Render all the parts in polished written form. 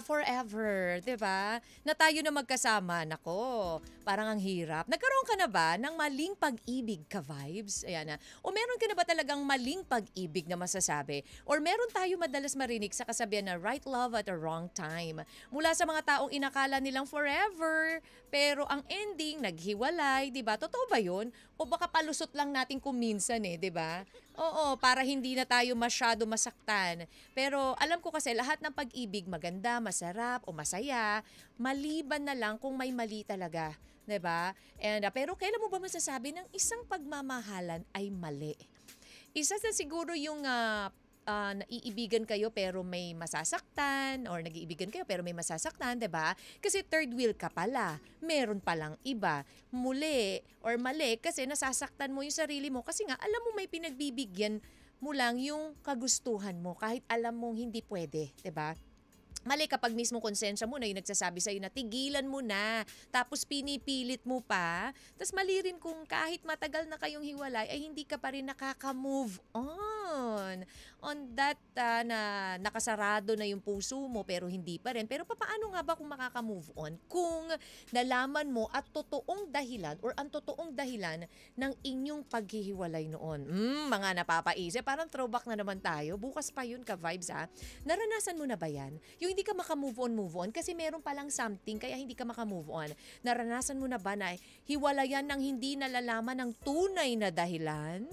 forever, 'di ba? Na tayo na magkasama, nako, parang ang hirap. Nagkaroon ka na ba ng maling pag-ibig ka vibes? Ayan na. O meron ka na ba talagang maling pag-ibig na masasabi? Or meron tayo madalas marinig sa kasabihan na right love at the wrong time. Mula sa mga taong inakala nilang forever, pero ang ending, naghiwalay, 'di ba? Totoo ba 'yun? O baka palusot lang natin kung minsan 'di ba? Oo, para hindi na tayo masyado masaktan. Pero alam ko kasi lahat ng pag-ibig maganda, masarap o masaya, maliban na lang kung may mali talaga, 'di ba? And pero kailan mo ba masasabi ng isang pagmamahalan ay mali? Isa sa siguro yung naiibigan kayo pero may masasaktan or nag-iibigan kayo pero may masasaktan, 'di ba? Kasi third wheel ka pala. Meron palang iba. Muli or mali kasi nasasaktan mo yung sarili mo kasi nga alam mo may pinagbibigyan mo lang yung kagustuhan mo kahit alam mong hindi pwede, 'di ba? Mali kapag mismo konsensya mo na yung nagsasabi sa'yo na tigilan mo na, tapos pinipilit mo pa. Tapos mali rin kung kahit matagal na kayong hiwalay, ay hindi ka pa rin nakaka-move on. On that na nakasarado na yung puso mo pero hindi pa rin. Pero paano nga ba kung makaka-move on? Kung nalaman mo at totoong dahilan or ang totoong dahilan ng inyong paghihiwalay noon. Mga napapaisip, parang throwback na naman tayo. Bukas pa yun ka-vibes ha. Naranasan mo na ba yan? Yung hindi ka maka-move on kasi meron palang something kaya hindi ka maka-move on. Naranasan mo na ba na hiwalayan ng hindi nalalaman ng tunay na dahilan?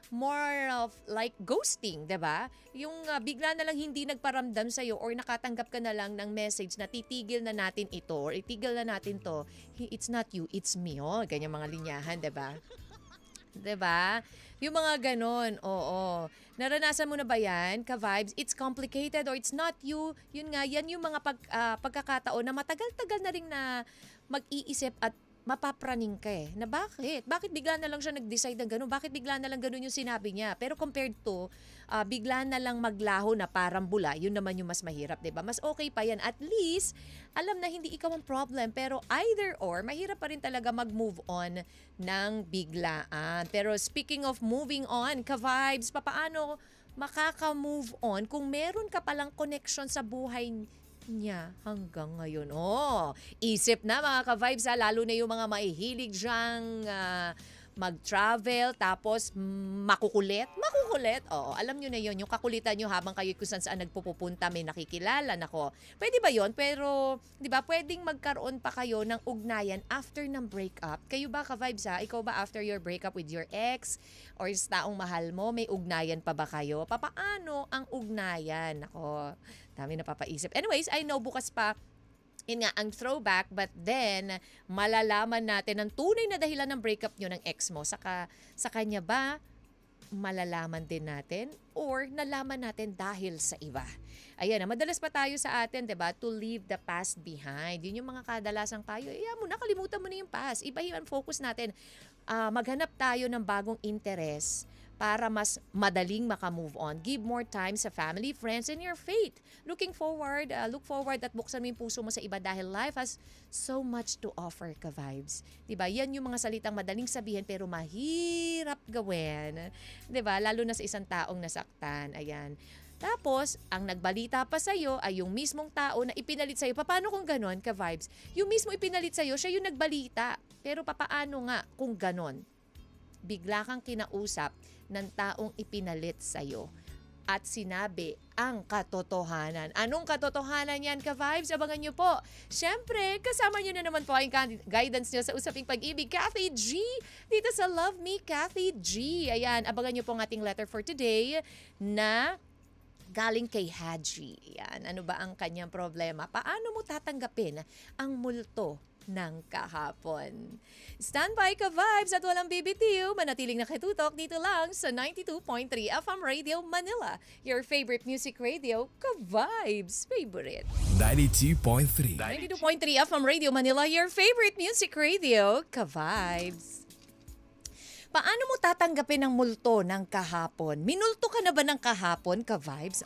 More of like ghosting, 'di ba? Yung bigla na lang hindi nagparamdam sa iyo or nakatanggap ka na lang ng message na titigil na natin ito or itigil na natin to. It's not you, it's me. Oh, ganyan mga linyahan, 'di ba? 'Di ba? Yung mga ganon, oo. Naranasan mo na ba yan, ka-vibes? It's complicated or it's not you. Yun nga, yan yung mga pagkakataon na matagal-tagal na rin na mag-iisip at mapapraning ka na bakit? Bakit bigla na lang siya nag-decide ng gano'n? Bakit bigla na lang gano'n yung sinabi niya? Pero compared to, bigla na lang maglaho na parang bula, yun naman yung mas mahirap, diba? Mas okay pa yan. At least, alam na hindi ikaw ang problem. Pero either or, mahirap pa rin talaga mag-move on ng biglaan. Pero speaking of moving on, ka-vibes, papaano makaka-move on kung meron ka palang connection sa buhay niya hanggang ngayon. Isip na mga ka-vibes lalo na yung mga mahihilig diyang mag-travel tapos makukulit. Alam nyo na yon yung kakulitan nyo habang kayo kung saan nagpupunta may nakikilala. Nako, pwede ba yon? Pero, di ba, pwedeng magkaroon pa kayo ng ugnayan after ng breakup. Kayo ba ka-vibes Ikaw ba after your breakup with your ex or sa taong mahal mo, may ugnayan pa ba kayo? Papaano ang ugnayan? Nako, dami napapaisip. Anyways, I know bukas pa yun nga, ang throwback, but then, malalaman natin ang tunay na dahilan ng breakup nyo ng ex mo. Sa kanya ba, malalaman din natin or nalaman natin dahil sa iba. Ayan, madalas pa tayo sa atin, 'di ba, to leave the past behind. Yun yung mga kadalasang payo. Mo na, kalimutan mo na yung past. Ibahin ang focus natin. Maghanap tayo ng bagong interest para mas madaling maka-move on. Give more time sa family, friends, and your faith. Look forward at buksan mo yung puso mo sa iba dahil life has so much to offer ka-vibes. Diba? Yan yung mga salitang madaling sabihin pero mahirap gawin. Diba? Lalo na sa isang taong nasaktan. Ayan. Tapos, ang nagbalita pa sa'yo ay yung mismong tao na ipinalit sa'yo. Paano kung ganon, ka-vibes? Yung mismo ipinalit sa'yo, siya yung nagbalita. Pero papaano nga kung ganon? Bigla kang kinausap ng taong ipinalit sa'yo at sinabi ang katotohanan. Anong katotohanan yan, ka-vibes? Abangan nyo po. Siyempre, kasama nyo na naman po ang guidance nyo sa Usaping Pag-ibig, Kathy G. Dito sa Love Me, Kathy G. Ayan, abangan nyo po ang ating letter for today na galing kay Haji. Yan, ano ba ang kanyang problema? Paano mo tatanggapin ang multo ng kahapon? Stand by ka-vibes at walang bibitiw. Manatiling nakitutok dito lang sa 92.3 FM Radio Manila. Your favorite music radio, ka-vibes favorite. 92.3 FM Radio Manila, your favorite music radio, ka-vibes. Paano mo tatanggapin ang multo ng kahapon? Minulto ka na ba ng kahapon, ka-vibes?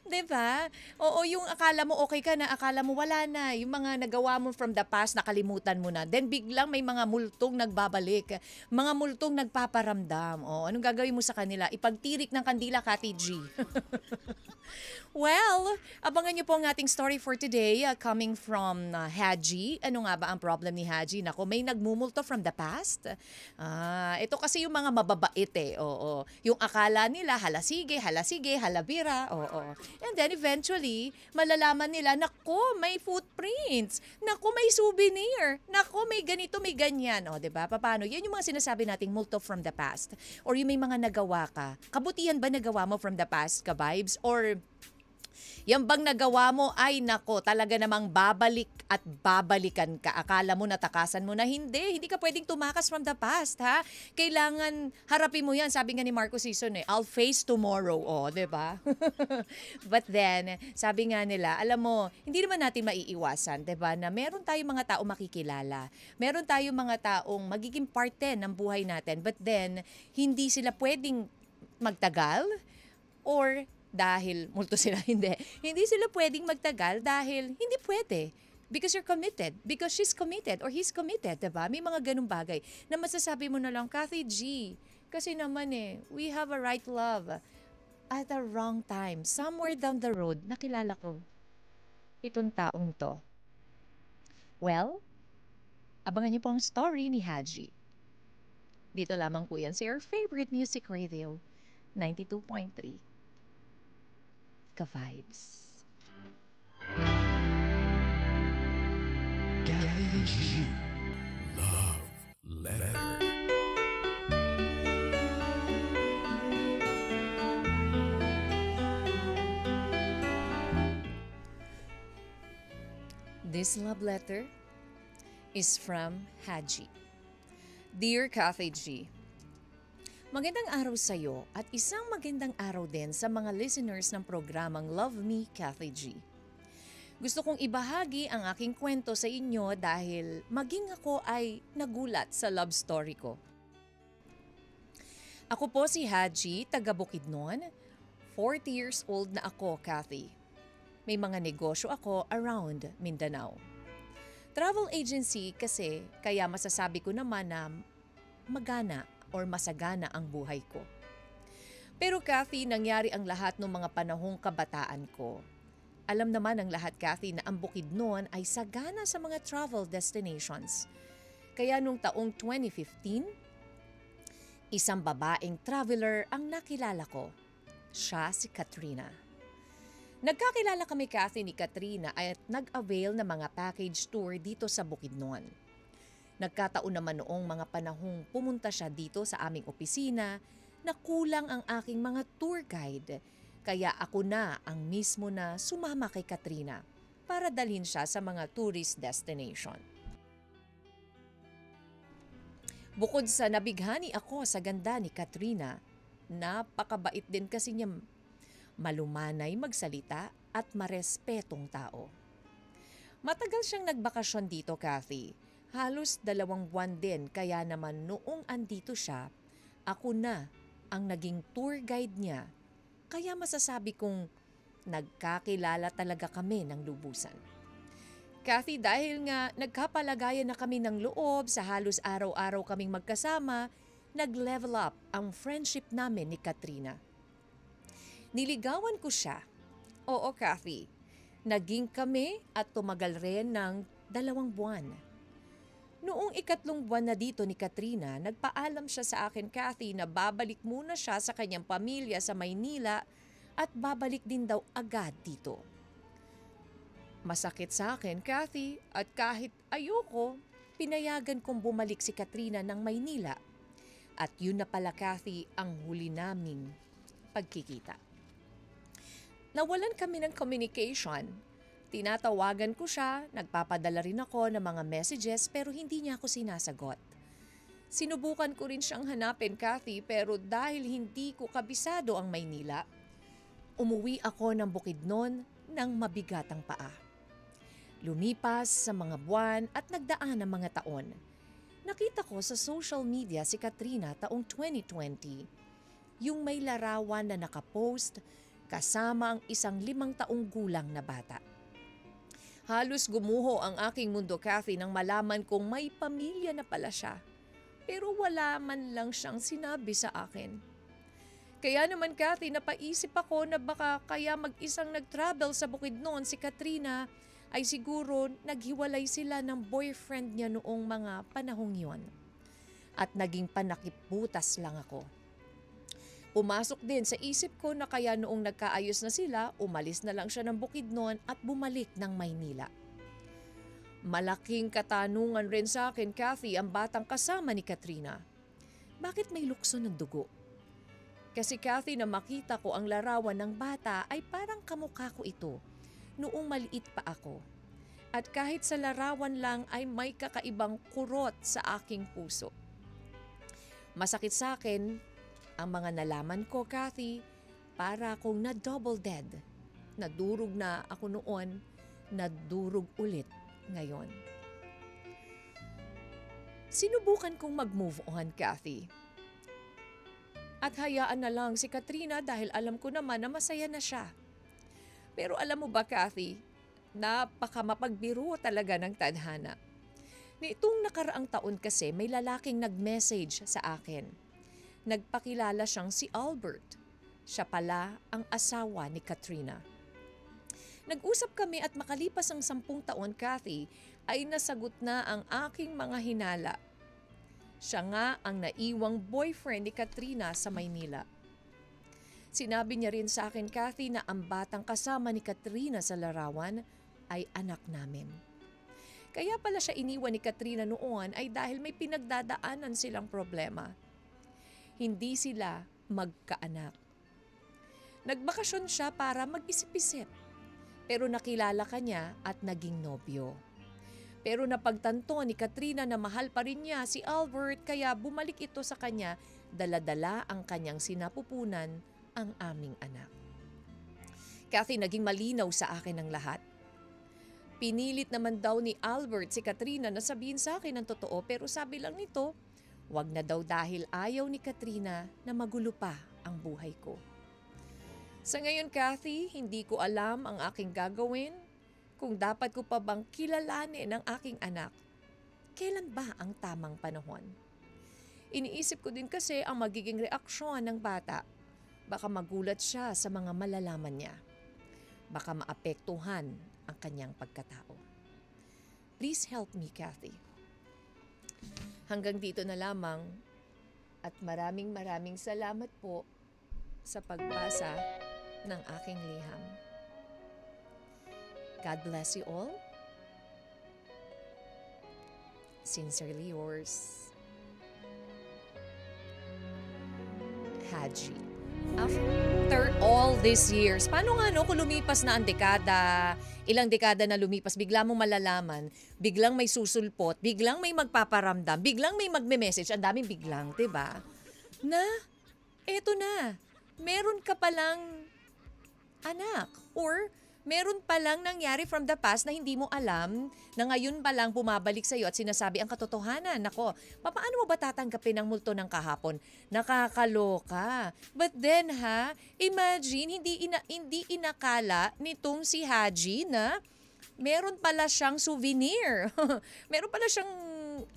Diba? Oo, yung akala mo okay ka na, akala mo wala na. Yung mga nagawa mo from the past, nakalimutan mo na. Then biglang may mga multong nagbabalik. Mga multong nagpaparamdam. Anong gagawin mo sa kanila? Ipagtirik ng kandila, Kati G. Well, abangan niyo po ang ating story for today coming from Haji. Ano nga ba ang problem ni Haji? Nako, may nagmumulto from the past. Ito kasi yung mga mababait eh. Oo. Yung akala nila halasige, halabira. Oo. And then eventually, malalaman nila, nako, may footprints. Nako, may souvenir. Nako, may ganito, may ganyan. O, 'di ba? Paano? Yan yung mga sinasabi nating multo from the past. Or yung may mga nagawa ka. Kabutihan ba nagawa mo from the past ka vibes? Or yan bang nagawa mo ay nako, talaga namang babalik at babalikan ka. Akala mo natakasan mo na hindi ka pwedeng tumakas from the past, ha? Kailangan harapin mo yan. Sabi nga ni Marco Sison I'll face tomorrow, 'di ba? But then, sabi nga nila, alam mo, hindi naman natin maiiwasan, 'di ba, na meron tayong mga tao makikilala. Meron tayong mga taong magiging parte ng buhay natin. But then, hindi sila pwedeng magtagal or dahil multo sila, hindi sila pwedeng magtagal dahil hindi pwede. Because you're committed. Because she's committed or he's committed, diba? May mga ganung bagay na masasabi mo na lang, Kathy G, kasi naman we have a right love at the wrong time. Somewhere down the road, nakilala ko itong taong to. Well, abangan niyo po ang story ni Haji. Dito lamang po yan sa your favorite music radio, 92.3. Ka-vibes. G. Love Letter. This love letter is from Haji. Dear Kathy G, magandang araw sa iyo at isang magandang araw din sa mga listeners ng programang Love Me, Kathy G. Gusto kong ibahagi ang aking kwento sa inyo dahil maging ako ay nagulat sa love story ko. Ako po si Haji, taga Bukidnon. 40 years old na ako, Kathy. May mga negosyo ako around Mindanao. Travel agency kasi, kaya masasabi ko naman na magana or masagana ang buhay ko. Pero Kathy, nangyari ang lahat ng mga panahong kabataan ko. Alam naman ng lahat, Kathy, na ang Bukidnon ay sagana sa mga travel destinations. Kaya nung taong 2015, isang babaeng traveler ang nakilala ko. Siya si Katrina. Nagkakilala kami, Kathy, ni Katrina at nag-avail ng mga package tour dito sa Bukidnon. Nagkataon naman noong mga panahong pumunta siya dito sa aming opisina na kulang ang aking mga tour guide. Kaya ako na ang mismo na sumama kay Katrina para dalhin siya sa mga tourist destination. Bukod sa nabighani ako sa ganda ni Katrina, napakabait din kasi niya, malumanay magsalita at marespetong tao. Matagal siyang nagbakasyon dito, Kathy. Halos 2 buwan din, kaya naman noong andito siya, ako na ang naging tour guide niya. Kaya masasabi kong nagkakilala talaga kami ng lubusan. Kathy, dahil nga nagkapalagayan na kami ng loob sa halos araw-araw kaming magkasama, nag-level up ang friendship namin ni Katrina. Niligawan ko siya. Oo, Kathy. Naging kami at tumagal rin ng 2 buwan. Noong 3 buwan na dito ni Katrina, nagpaalam siya sa akin, Kathy, na babalik muna siya sa kanyang pamilya sa Maynila at babalik din daw agad dito. Masakit sa akin, Kathy, at kahit ayoko, pinayagan kong bumalik si Katrina ng Maynila. At yun na pala, Kathy, ang huli naming pagkikita. Nawalan kami ng communication. Tinatawagan ko siya, nagpapadala rin ako ng mga messages pero hindi niya ako sinasagot. Sinubukan ko rin siyang hanapin, Kathy, pero dahil hindi ko kabisado ang Maynila, umuwi ako ng Bukidnon ng mabigatang paa. Lumipas sa mga buwan at nagdaan ang mga taon. Nakita ko sa social media si Katrina taong 2020, yung may larawan na nakapost kasama ang isang 5 taong gulang na bata. Halos gumuho ang aking mundo, Kathy, nang malaman kong may pamilya na pala siya. Pero wala man lang siyang sinabi sa akin. Kaya naman Kathy, napaisip ako na baka kaya mag-isang nag-travel sa Bukidnon si Katrina ay siguro naghiwalay sila ng boyfriend niya noong mga panahong yon. At naging panakiputas lang ako. Pumasok din sa isip ko na kaya noong nagkaayos na sila, umalis na lang siya ng Bukidnon at bumalik ng Maynila. Malaking katanungan rin sa akin, Kathy, ang batang kasama ni Katrina. Bakit may lukso ng dugo? Kasi Kathy, na makita ko ang larawan ng bata ay parang kamukha ko ito noong maliit pa ako. At kahit sa larawan lang ay may kakaibang kurot sa aking puso. Masakit sa akin ang mga nalaman ko, Kathy, para akong na-double dead. Nadurog na ako noon, nadurog ulit ngayon. Sinubukan kong mag-move on, Kathy. At hayaan na lang si Katrina dahil alam ko naman na masaya na siya. Pero alam mo ba, Kathy, napakamapagbiro talaga ng tadhana. Nitong nakaraang taon kasi may lalaking nag-message sa akin. Nagpakilala siyang si Albert. Siya pala ang asawa ni Katrina. Nag-usap kami at makalipas ang 10 taon, Kathy, ay nasagot na ang aking mga hinala. Siya nga ang naiwang boyfriend ni Katrina sa Maynila. Sinabi niya rin sa akin, Kathy, na ang batang kasama ni Katrina sa larawan ay anak namin. Kaya pala siya iniwan ni Katrina noon ay dahil may pinagdadaanan silang problema. Hindi sila magkaanak. Nagbakasyon siya para mag-isip-isip. Pero nakilala ka niya at naging nobyo. Pero napagtanto ni Katrina na mahal pa rin niya si Albert kaya bumalik ito sa kanya, dala-dala ang kanyang sinapupunan, ang aming anak. Kathy, naging malinaw sa akin ang lahat. Pinilit naman daw ni Albert si Katrina na sabihin sa akin ang totoo pero sabi lang nito, wag na daw dahil ayaw ni Katrina na magulo pa ang buhay ko. Sa ngayon, Kathy, hindi ko alam ang aking gagawin. Kung dapat ko pa bang kilalanin ang aking anak, kailan ba ang tamang panahon? Iniisip ko din kasi ang magiging reaksyon ng bata. Baka magulat siya sa mga malalaman niya. Baka maapektuhan ang kanyang pagkatao. Please help me, Kathy. Hanggang dito na lamang at maraming salamat po sa pagbasa ng aking liham. God bless you all. Sincerely yours, Haji. After all these years, paano nga no kung lumipas na ang dekada, ilang dekada na lumipas, bigla mong malalaman, biglang may susulpot, biglang may magpaparamdam, biglang may magme-message, ang daming biglang, diba? Na, eto na, meron ka palang anak or meron palang nangyari from the past na hindi mo alam na ngayon pa lang bumabalik sa'yo at sinasabi ang katotohanan. Nako, paano mo ba tatanggapin ang multo ng kahapon? Nakakaloka. But then imagine hindi inakala nitong si Haji na meron pala siyang souvenir. Meron pala siyang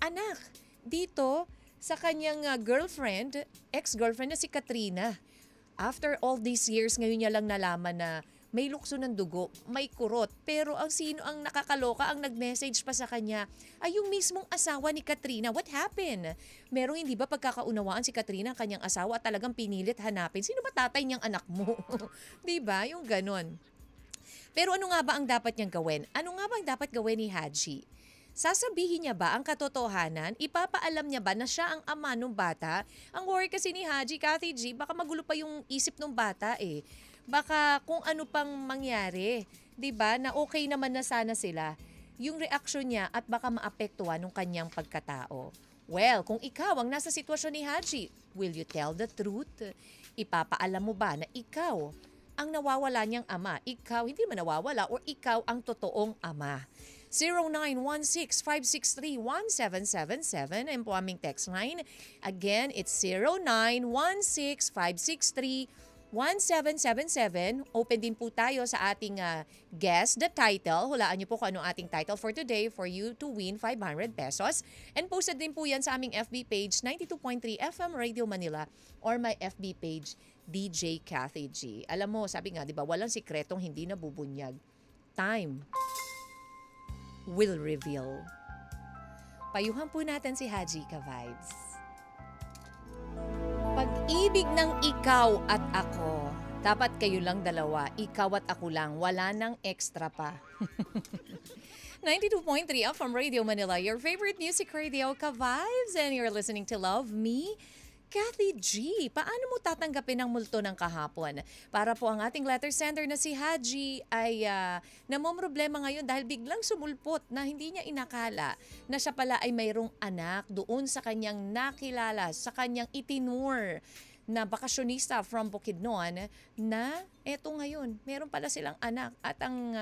anak dito sa kanyang girlfriend, ex-girlfriend na si Katrina. After all these years, ngayon niya lang nalaman na may lukso ng dugo, may kurot. Pero ang sino ang nakakaloka, ang nag-message pa sa kanya, ay yung mismong asawa ni Katrina. What happened? Merong hindi ba pagkakaunawaan si Katrina, kanyang asawa, at talagang pinilit hanapin? Sino ba tatay niyang anak mo? Diba? Yung ganon. Pero ano nga ba ang dapat niyang gawin? Ano nga ba ang dapat gawin ni Haji? Sasabihin niya ba ang katotohanan? Ipapaalam niya ba na siya ang ama ng bata? Ang worry kasi ni Haji, Kathy G, baka magulo pa yung isip ng bata eh. Baka kung ano pang mangyari, 'di ba? Na okay naman na sana sila. Yung reaksyon niya at baka maapektuhan ng kanyang pagkatao. Well, kung ikaw ang nasa sitwasyon ni Haji, will you tell the truth? Ipapaalam mo ba na ikaw ang nawawala niyang ama? Ikaw hindi man nawawala or ikaw ang totoong ama? 0916-563-1777 ang po aming text line. Again, it's 0916-563-1777. 1777. Open din po tayo sa ating guess the title. Hulaan niyo po kung anong ating title for today for you to win 500 pesos. And posted din po yan sa aming FB page 92.3 FM Radio Manila or my FB page DJ Cathy G. Alam mo, sabi nga, di ba, walang sikretong hindi nabubunyag. Time will reveal. Payuhan po natin si Haji Ka-Vibes. Pag-ibig ng ikaw at ako. Dapat kayo lang dalawa. Ikaw at ako lang. Wala nang extra pa. 92.3 from Radio Manila. Your favorite music radio, Ka-Vibes. And you're listening to Love Me, Cathy G. Paano mo tatanggapin ang multo ng kahapon? Para po ang ating letter sender na si Haji ay namomroblema ngayon dahil biglang sumulpot na hindi niya inakala na siya pala ay mayroong anak doon sa kanyang nakilala, sa kanyang itinur na bakasyonista from Bukidnon na eto ngayon, meron pala silang anak at ang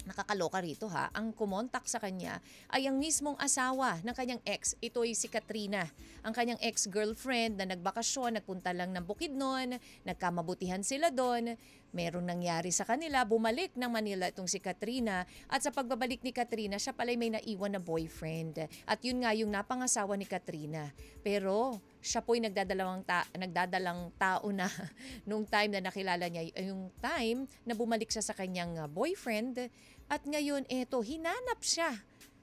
nakakaloka rito ang kumontak sa kanya ay ang mismong asawa ng kanyang ex. Ito ay si Katrina, ang kanyang ex-girlfriend na nagbakasyon, nagpunta lang ng Bukidnon, nagkamabutihan sila doon. Merong nangyari sa kanila, bumalik ng Manila itong si Katrina at sa pagbabalik ni Katrina, siya pala may naiwan na boyfriend. At yun nga yung napangasawa ni Katrina. Pero siya po'y nagdadalang tao na nung time na nakilala niya, yung time na bumalik siya sa kanyang boyfriend. At ngayon, hinanap siya.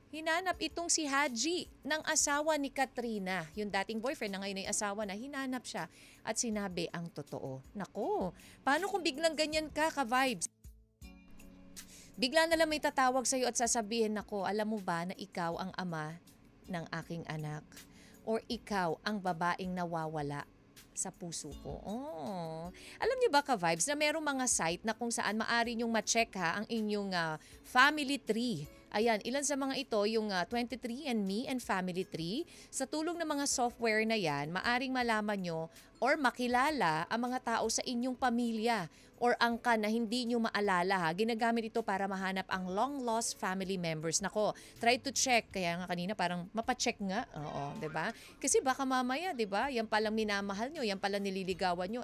Hinanap itong si Haji ng asawa ni Katrina. Yung dating boyfriend na ngayon ay asawa na, hinanap siya at sinabi ang totoo. Nako, paano kung biglang ganyan ka-vibes? Bigla na lang may tatawag sa'yo at sasabihin, nako, alam mo ba na ikaw ang ama ng aking anak? Or ikaw ang babaeng nawawala sa puso ko. Oh. Alam niyo ba ka-vibes na merong mga site na kung saan maaari niyong ma-check ang inyong family tree. Ayan, ilan sa mga ito, yung 23andMe and Family Tree. Sa tulong ng mga software na yan, maaring malaman nyo or makilala ang mga tao sa inyong pamilya or angka na hindi nyo maalala. Ginagamit ito para mahanap ang long-lost family members. Nako, try to check. Kaya nga kanina parang mapacheck nga. Oo, 'di ba? Kasi baka mamaya, 'di ba? Yan palang minamahal nyo, yan palang nililigawan nyo,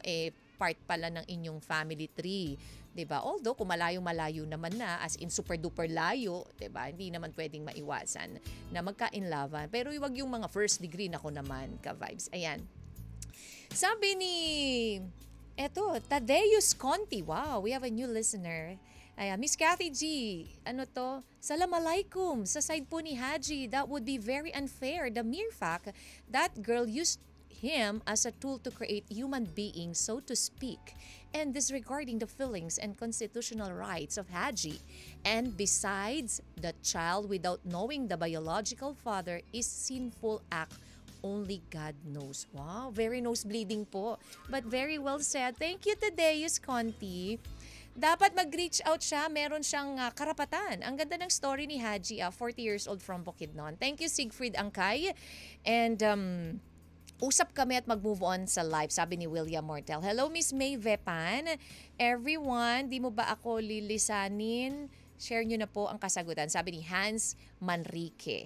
part pala ng inyong family tree. 'Di ba? Although kung malayo-malayo naman na, as in super duper layo, 'di ba? Hindi naman pwedeng maiwasan na magka-inlovean. Pero wag yung mga first degree nako naman, ka-vibes. Ayan. Sabi ni Tadeus Conti. Wow, we have a new listener. Ayan, Miss Cathy G, Assalamualaikum. Sa side po ni Haji, that would be very unfair. The mere fact that girl used him as a tool to create human beings, so to speak, and disregarding the feelings and constitutional rights of Haji. And besides, the child without knowing the biological father is sinful act. Only God knows. Wow, very nose bleeding po. But very well said. Thank you, Tadeus Conti. Dapat mag-reach out siya. Meron siyang karapatan. Ang ganda ng story ni Haji, 40 years old from Bukidnon. Thank you, Siegfried Angkay. And usap kami at mag-move on sa live, sabi ni William Mortel. Hello, Miss May Vepan. Everyone, di mo ba ako lilisanin? Share nyo na po ang kasagutan, sabi ni Hans Manrique.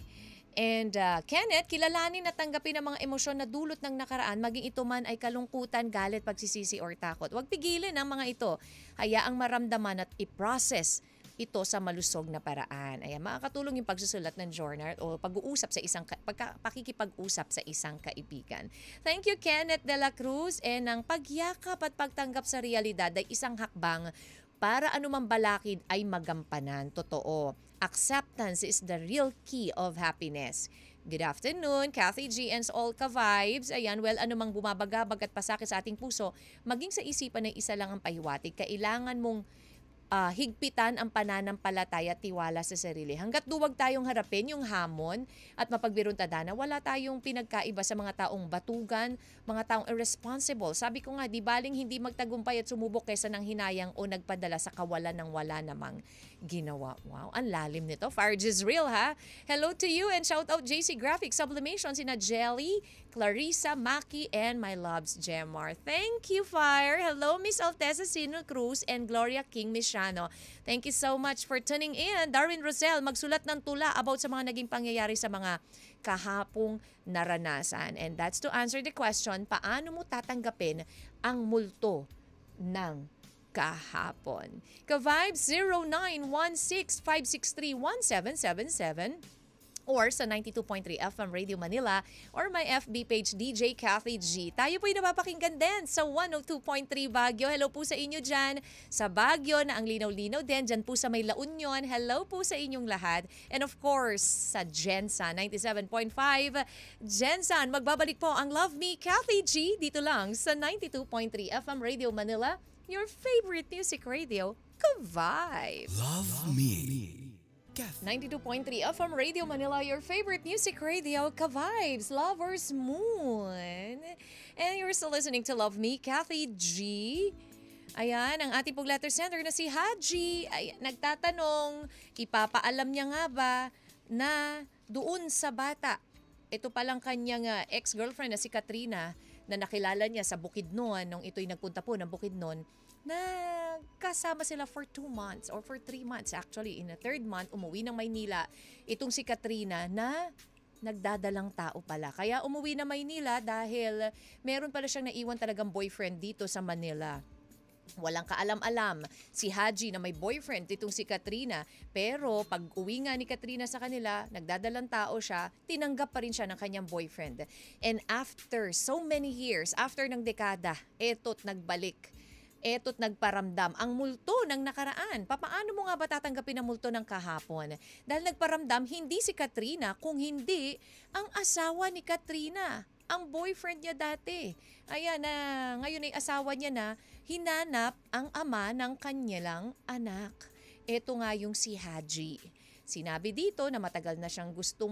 And Kenneth, kilalanin at tanggapin ang mga emosyon na dulot ng nakaraan, maging ito man ay kalungkutan, galit, pagsisisi or takot. Huwag pigilin ang mga ito. Hayaang maramdaman at i-process ito sa malusog na paraan. Ayan, makakatulong yung pagsusulat ng journal o pag-uusap sa pakikipag-usap sa isang kaibigan. Thank you, Kenneth de la Cruz. And ang pagyakap at pagtanggap sa realidad ay isang hakbang para anumang balakid ay magampanan. Totoo. Acceptance is the real key of happiness. Good afternoon, Cathy G and all ka-vibes. Ayan, well, anumang bumabagabag at pasakit sa ating puso, maging sa isipan ay isa lang ang pahiwatig. Kailangan mong higpitan ang pananampalataya at tiwala sa sarili. Hanggat duwag tayong harapin yung hamon at mapagbirong tadhana, wala tayong pinagkaiba sa mga taong batugan, mga taong irresponsible. Sabi ko nga, di baling hindi magtagumpay at sumubok kaysa nang hinayang o nagpadala sa kawalan ng wala namang ginawa. Wow, ang lalim nito. Fire is real, ha? Hello to you and shout out JC Graphics Sublimation, sina Jelly, Clarissa, Maki, and my loves, Gemar. Thank you, Fire. Hello, Miss Alteza Sino Cruz and Gloria King Mishano. Thank you so much for tuning in. Darwin Rosel, magsulat ng tula about sa mga naging pangyayari sa mga kahapong naranasan. And that's to answer the question, paano mo tatanggapin ang multo ng kahapon. Ka-Vibes 0916-563-1777 or sa 92.3 FM Radio Manila or my FB page DJ Kathy G. Tayo po'y napapakinggan din sa 102.3 Baguio. Hello po sa inyo dyan sa Baguio na ang linaw-linaw din. Dyan po sa may La Union. Hello po sa inyong lahat. And of course, sa Gensan 97.5. Gensan, magbabalik po ang Love Me Kathy G dito lang sa 92.3 FM Radio Manila. Your favorite music radio, Ka-Vibes. Love me. 92.3 FM Radio Manila, your favorite music radio, Ka-Vibes, Lover's Moon. And you're still listening to Love Me, Kathy G. Ayan, ang ating pong letter sender na si Haji ay nagtatanong, ipapaalam niya nga ba na doon sa bata, ito palang kanyang ex-girlfriend na si Katrina na nakilala niya sa Bukidnon nung ito'y nagpunta po ng Bukidnon, na kasama sila for 2 months or for 3 months actually. In the 3rd month, umuwi ng Maynila itong si Katrina na nagdadalang tao pala. Kaya umuwi na Maynila dahil meron pala siyang naiwan talagang boyfriend dito sa Manila. Walang kaalam-alam si Haji na may boyfriend itong si Katrina. Pero pag uwi nga ni Katrina sa kanila, nagdadalang tao siya, tinanggap pa rin siya ng kanyang boyfriend. And after so many years, after ng dekada, eto't nagbalik. Eto't nagparamdam ang multo ng nakaraan. Papaano mo nga ba tatanggapin ang multo ng kahapon? Dahil nagparamdam hindi si Katrina, kung hindi ang asawa ni Katrina, ang boyfriend niya dati. Ayan na, ngayon ay asawa niya na, hinanap ang ama ng kanilang anak. Ito nga yung si Haji. Sinabi dito na matagal na siyang gustong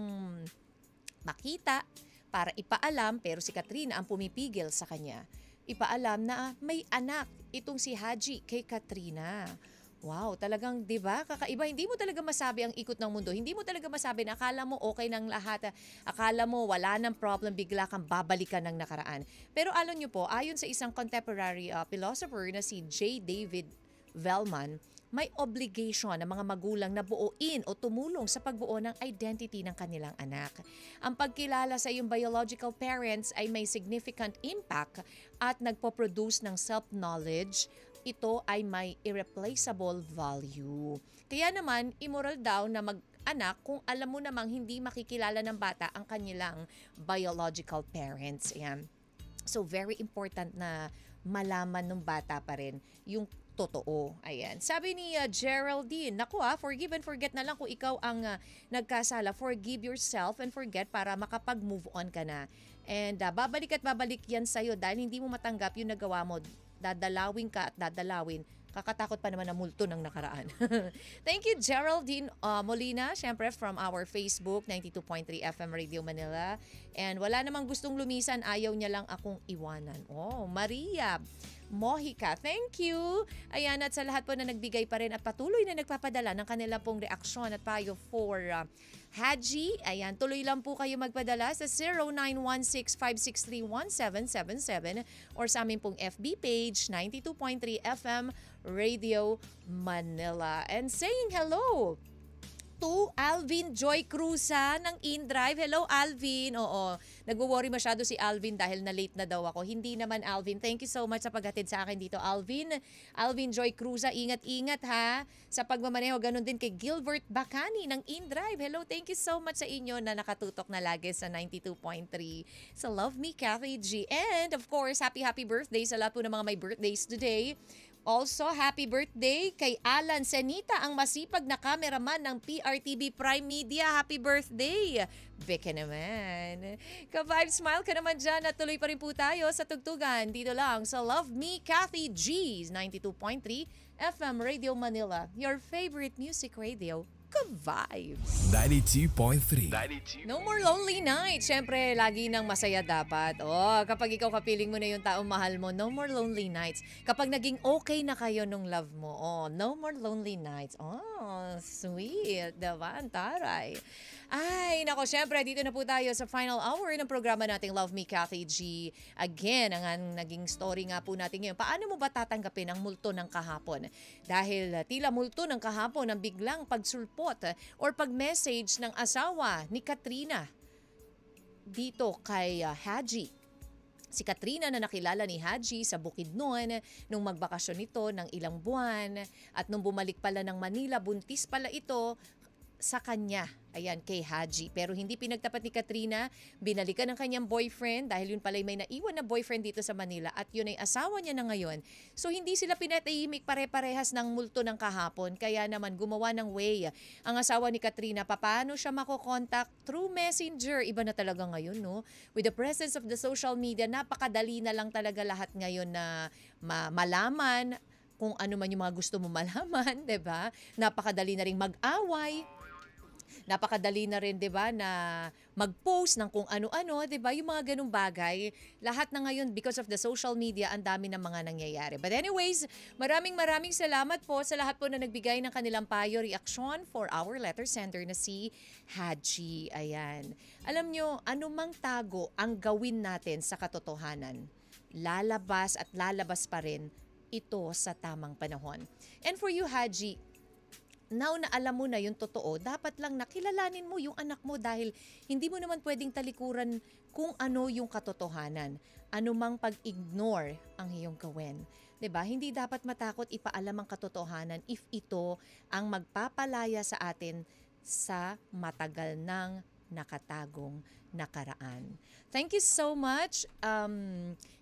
makita para ipaalam, pero si Katrina ang pumipigil sa kanya. Ipaalam na may anak itong si Haji kay Katrina. Wow, talagang 'di ba? Kakaiba, hindi mo talaga masabi ang ikot ng mundo. Hindi mo talaga masabi na akala mo okay nang lahat. Akala mo wala nang problem, bigla kang babalikan ng nakaraan. Pero alam niyo po, ayon sa isang contemporary philosopher na si J. David Velman, may obligation ng mga magulang na buuin o tumulong sa pagbuo ng identity ng kanilang anak. Ang pagkilala sa iyong biological parents ay may significant impact at nagpo-produce ng self-knowledge. Ito ay may irreplaceable value. Kaya naman, immoral daw na mag-anak kung alam mo namang hindi makikilala ng bata ang kanilang biological parents. Ayan. So very important na malaman ng bata pa rin yung totoo. Ayan. Sabi ni Geraldine, naku forgive and forget na lang kung ikaw ang nagkasala. Forgive yourself and forget para makapag-move on ka na. And babalik at babalik yan sa'yo dahil hindi mo matanggap yung nagawa mo. Dadalawin ka at dadalawin. Kakatakot pa naman na multo ng nakaraan. Thank you, Geraldine Molina, syempre from our Facebook, 92.3 FM Radio Manila. And wala namang gustong lumisan, ayaw niya lang akong iwanan. Oh, Maria Mojica, thank you. Ayan, at sa lahat po na nagbigay pa rin at patuloy na nagpapadala ng kanila pong reaksyon at payo for Haji. Ayan, tuloy lang po kayo magpadala sa 0916-563-1777 or sa aming pong FB page, 92.3 FM Radio Manila. And saying hello to Alvin Joy Cruza ng InDrive. Hello, Alvin. Oo, nagwo-worry masyado si Alvin dahil na late na daw ako. Hindi naman, Alvin. Thank you so much sa paghatid sa akin dito, Alvin. Alvin Joy Cruza, ingat-ingat ha sa pagmamaneho. Ganon din kay Gilbert Bacani ng InDrive. Hello, thank you so much sa inyo na nakatutok na lagi sa 92.3 sa Love Me, Kathy G. And of course, happy birthday sa lahat po ng mga may birthdays today. Also, happy birthday kay Alan Senita, ang masipag na cameraman ng PRTV Prime Media. Happy birthday! Beke naman. Ka-vibe, smile ka naman dyan at tuloy pa rin po tayo sa tugtugan. Dito lang sa Love Me, Kathy G's 92.3 FM Radio Manila. Your favorite music radio. Ka-vibes. 92.3. No more lonely nights. Siyempre, lagi nang masaya dapat. Oh, kapag ikaw kapiling mo na yung taong mahal mo, no more lonely nights. Kapag naging okay na kayo nung love mo, no more lonely nights. Oh, sweet. Diba? Ang taray. Ay, nako, syempre, dito na po tayo sa final hour ng programa nating Love Me, Kathy G. Again, ang naging story nga po natin ngayon. Paano mo ba tatanggapin ang multo ng kahapon? Dahil tila multo ng kahapon ang biglang pagsulpot or pag-message ng asawa ni Katrina dito kay Haji. si Katrina na nakilala ni Haji sa Bukidnon nung magbakasyon ito ng ilang buwan at nung bumalik pala ng Manila, buntis pala ito sa kanya. Ayan, kay Haji. Pero hindi pinagtapat ni Katrina, binalikan ng kanyang boyfriend dahil yun pala'y may naiwan na boyfriend dito sa Manila at yun ay asawa niya na ngayon. So hindi sila pinatahimik pare-parehas ng multo ng kahapon. Kaya naman gumawa ng way ang asawa ni Katrina. Paano siya makokontak? Through Messenger. Iba na talaga ngayon, no? With the presence of the social media, napakadali na lang talaga lahat ngayon na malaman kung ano man yung mga gusto mo malaman, 'di ba? Napakadali na ring mag-away. Napakadali na rin, 'di ba, na mag-post ng kung ano-ano, 'di ba? Yung mga ganung bagay, lahat na ngayon because of the social media, ang dami ng mga nangyayari. But anyways, maraming salamat po sa lahat po na nagbigay ng kanilang payo, reaksyon for our letter sender na si Haji. Ayan. Alam nyo, anumang tago ang gawin natin sa katotohanan, lalabas at lalabas pa rin ito sa tamang panahon. And for you, Haji, now na alam mo na yung totoo, dapat lang nakilalanin mo yung anak mo dahil hindi mo naman pwedeng talikuran kung ano yung katotohanan. Ano mang pag-ignore ang iyong gawin. 'Di ba? Hindi dapat matakot ipaalam ang katotohanan if ito ang magpapalaya sa atin sa matagal ng nakatagong nakaraan. Thank you so much,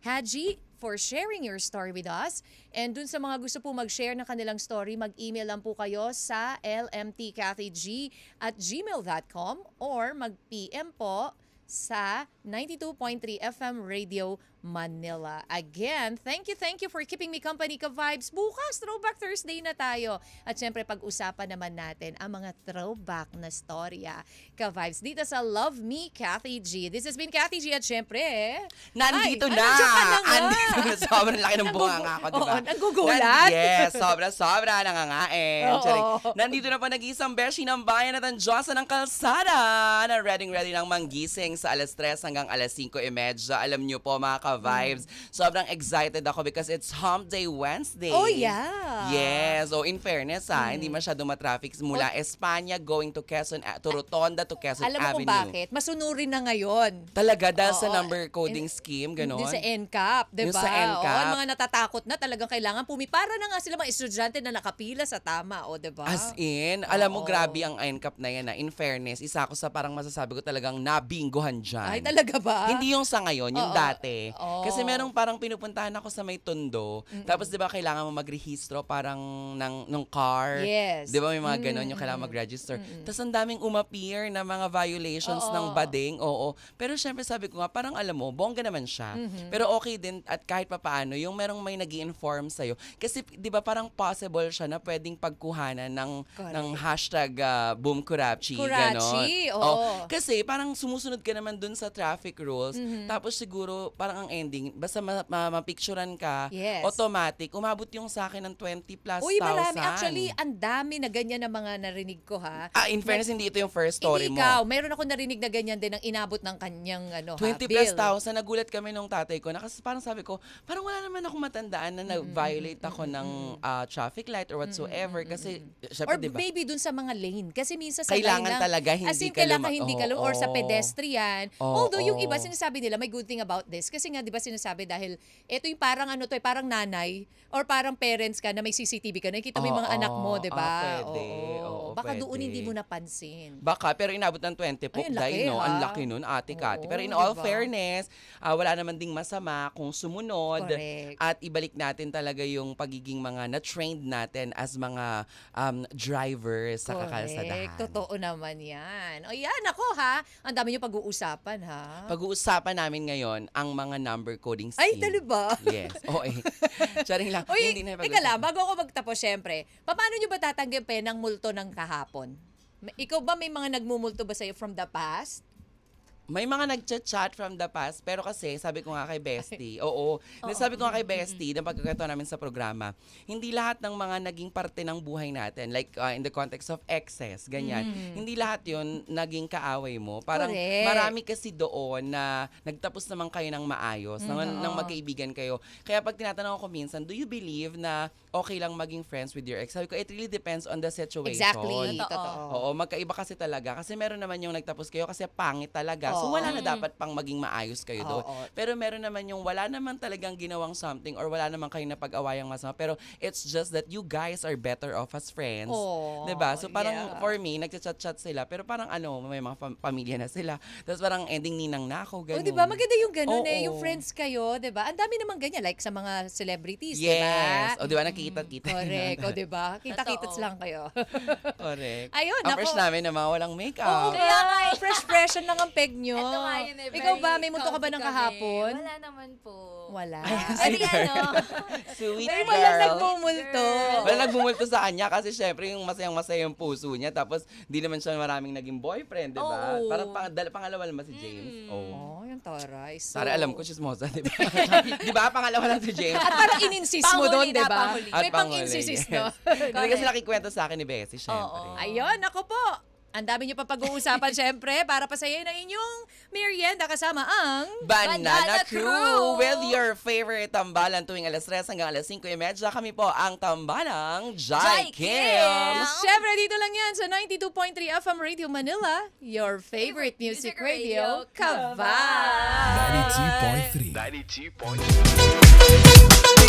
Haji, for sharing your story with us. And dun sa mga gusto po mag-share ng kanilang story, mag-email lang po kayo sa lmtkathyg@gmail.com or mag-PM po sa 92.3 FM Radio Manila. Again, thank you for keeping me company, ka-vibes. Bukas, Throwback Thursday na tayo. At syempre, pag-usapan naman natin ang mga throwback na storya, ka-vibes, dito sa Love Me, Kathy G. This has been Kathy G at syempre, nandito na! Nandiyan ka na nga! Andito na, sobrang laki ng bunganga ko, diba? Oo, nanggugulat. Yes, sobra, nangangain. Oo. Nandito na po nag-isang beshi ng bayan at ang Diyosa ng kalsada na ready ng manggising sa alas 3 hanggang alas 5:30. Alam niyo po mga ka-vibes, sobrang excited ako because it's Hump Day Wednesday. Oh, yeah. Yes. So in fairness hindi masyado matraffic mula Espanya going to Quezon, to Rotonda to Quezon Alam mo Avenue. kung bakit? Masunurin na ngayon. Talaga, dahil sa Oo. number coding scheme, gano'n? Yung sa NCAP, di Yung ba? sa NCAP. Oo, ang mga natatakot na talagang kailangan pumipara na nga sila mga estudyante na nakapila sa tama, o di ba? As in, alam mo, Oo. grabe ang NCAP na yan. In fairness, isa ako sa parang masasabi ko talagang nabingguhan dyan. Ay, talaga ba? Hindi yung sa ngayon, yung Oo. dati. Oo. Kasi merong parang pinupuntahan ako sa may Tondo. Tapos 'di ba kailangan mo magrehistro parang ng car. Yes. 'Di ba may mga ganun yung kailangan mag-register. Tapos ang daming umappear na mga violations Oo. ng bading. Oo. Pero syempre sabi ko nga parang alam mo, bongga naman siya. Pero okay din at kahit papaano yung merong may nag-i-inform sa kasi 'di ba parang possible siya na pwedeng pagkuhanan ng hashtag Boom Kurachi, Kurachi, ganon. oo. Kasi parang sumusunod ka naman dun sa traffic rules. Tapos siguro parang ang ending, basta mapicturean ka, Yes. automatic, umabot yung sa akin ng 20 plus Uy, marami. thousand. Actually, ang dami na ganyan na mga narinig ko, ha? In fairness, hindi ito yung first story Hindi mo. ikaw. Meron ako narinig na ganyan din ang inabot ng kanyang 20 bill. plus thousand, nagulat kami nung tatay ko. Kasi parang sabi ko, parang wala naman ako matandaan na nag-violate ako ng traffic light or whatsoever. Kasi, syempre, Or diba? maybe dun sa mga lane. Kasi minsan sa Kailangan lane lang, talaga hindi as in, ka kailangan hindi ka oo, or sa oo. pedestrian. Oo, Although yung iba oo. sinasabi nila, may good thing about this. Kasi nga, di ba sinasabi dahil ito yung parang parang nanay or parang parents ka na may CCTV ka, nakikita mo yung mga Oo, anak mo, di ba? pwede. Oo, Baka doon pwede. hindi mo napansin. Baka, pero inabot ng 20 po, Ay, ang laki, no? ha? Ang laki nun, ate Kati. Oo, Pero in all diba? fairness, wala naman ding masama kung sumunod Correct. at ibalik natin talaga yung pagiging mga na-trained natin as mga drivers sa kakalsadahan. Totoo naman yan. O yan, ako ha. Ang dami nyo pag-uusapan ha. Pag-uusapan namin ngayon ang mga number coding scheme. Ay, talaga? Yes. Okay. Charing lang. Uy, Hindi na teka lang, bago ako magtapos, syempre, paano nyo ba tatanggapin ang multo ng kahapon? Ikaw ba may mga nagmumulto ba sa'yo from the past? May mga nag-chat from the past, pero kasi sabi ko nga kay Bestie, sabi ko nga kay Bestie, na pagkakato namin sa programa, hindi lahat ng mga naging parte ng buhay natin, like in the context of excess, ganyan, hindi lahat yun naging kaaway mo. Parang Correct. marami kasi doon na nagtapos naman kayo ng maayos, ng magkaibigan kayo. Kaya pag tinatanong ako minsan, do you believe na okay lang maging friends with your ex? Sabi ko, it really depends on the situation. Exactly. Totoo. Oo, magkaiba kasi talaga. Kasi meron naman yung nagtapos kayo kasi pangit talaga. So wala na Oo. dapat pang maging maayos kayo doon. Oo. Pero meron naman yung wala naman talagang ginawang something or wala naman kayo napag-awayang masama. Pero it's just that you guys are better off as friends. Oh, 'Di ba? So parang yeah. for me, nagchat-chat sila. Pero parang may mga pamilya na sila. Tapos parang ending ninang nako, Oh, ganun. 'di ba? Maganda yung ganun Oo. Yung friends kayo, 'di ba? Ang dami naman ganyan like sa mga celebrities, 'di Yes. ba? O 'di ba nakikita-kita. Correct, o 'di ba? Kita-kits Totoo. lang kayo. Correct. Ayun, Ang ako. fresh namin na mga walang makeup. Oo, Kaya nga eh. fresh lang ang peg nyo. Ito nga yun eh. Ikaw very ba, may munto ka ba ng comfy kahapon? kami. Wala naman po. Wala. Very ano. Sweet Ay, girl. wala nagmumulto. Girl. Wala nagmumulto sa kanya kasi syempre yung masayang-masaya yung puso niya tapos di naman siya maraming naging boyfriend, di ba? Oo. Parang pangalawa naman si James. Oh. Oh, yung taray. So, Para alam ko, chismosa, di ba? Di ba? Pangalawa lang si James. At parang in-insist mo doon, Panghuli di na, ba? panghuli. At May pang-insist, no? Hindi kasi nakikwento sa akin ni Bessie, syempre. Oo. Ayun, ako po. Ang dami nyo pa pag-uusapan, syempre, para pasayahin ang inyong merienda kasama ang... Banana Banana Crew Crew! with your favorite tambalan tuwing alas 3 hanggang alas 5:30. Kami po ang tambalang Jai Jai Kim. Kim! Syempre, dito lang yan sa 92.3 FM Radio Manila, your favorite music radio, Kava! 92.3. 92.3.